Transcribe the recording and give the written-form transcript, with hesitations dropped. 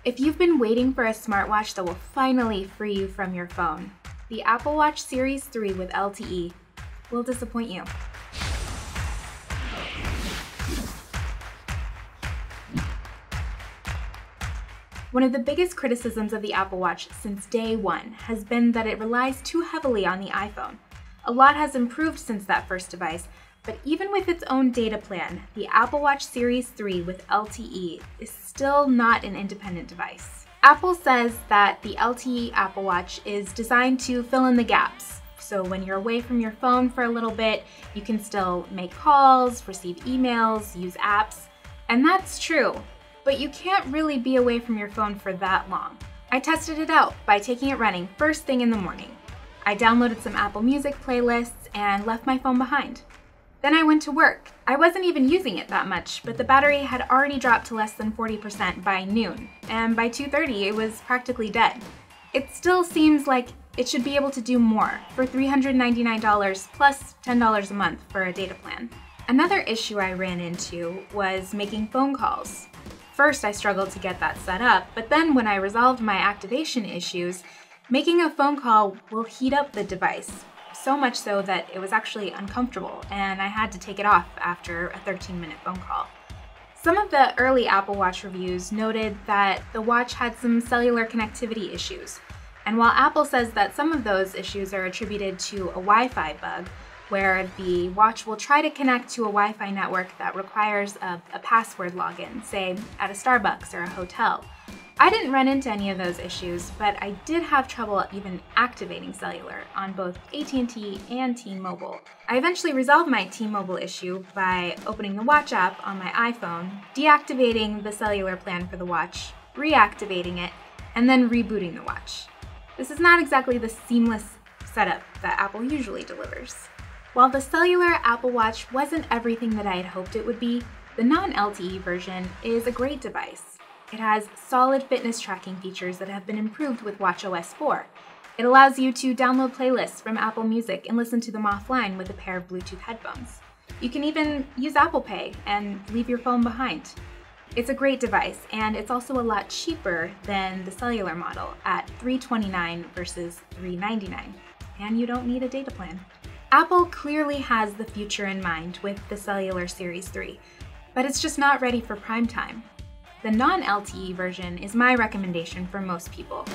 If you've been waiting for a smartwatch that will finally free you from your phone, the Apple Watch Series 3 with LTE will disappoint you. One of the biggest criticisms of the Apple Watch since day one has been that it relies too heavily on the iPhone. A lot has improved since that first device, but even with its own data plan, the Apple Watch Series 3 with LTE is still not an independent device. Apple says that the LTE Apple Watch is designed to fill in the gaps. So when you're away from your phone for a little bit, you can still make calls, receive emails, use apps, and that's true. But you can't really be away from your phone for that long. I tested it out by taking it running first thing in the morning. I downloaded some Apple Music playlists and left my phone behind. Then I went to work. I wasn't even using it that much, but the battery had already dropped to less than 40% by noon, and by 2:30 it was practically dead. It still seems like it should be able to do more for $399 plus $10 a month for a data plan. Another issue I ran into was making phone calls. First, I struggled to get that set up, but then when I resolved my activation issues, making a phone call will heat up the device, so much so that it was actually uncomfortable, and I had to take it off after a 13-minute phone call. Some of the early Apple Watch reviews noted that the watch had some cellular connectivity issues, and while Apple says that some of those issues are attributed to a Wi-Fi bug, where the watch will try to connect to a Wi-Fi network that requires a password login, say at a Starbucks or a hotel. I didn't run into any of those issues, but I did have trouble even activating cellular on both AT&T and T-Mobile. I eventually resolved my T-Mobile issue by opening the Watch app on my iPhone, deactivating the cellular plan for the watch, reactivating it, and then rebooting the watch. This is not exactly the seamless setup that Apple usually delivers. While the cellular Apple Watch wasn't everything that I had hoped it would be, the non-LTE version is a great device. It has solid fitness tracking features that have been improved with watchOS 4. It allows you to download playlists from Apple Music and listen to them offline with a pair of Bluetooth headphones. You can even use Apple Pay and leave your phone behind. It's a great device, and it's also a lot cheaper than the cellular model at $329 versus $399, and you don't need a data plan. Apple clearly has the future in mind with the cellular Series 3, but it's just not ready for prime time. The non-LTE version is my recommendation for most people.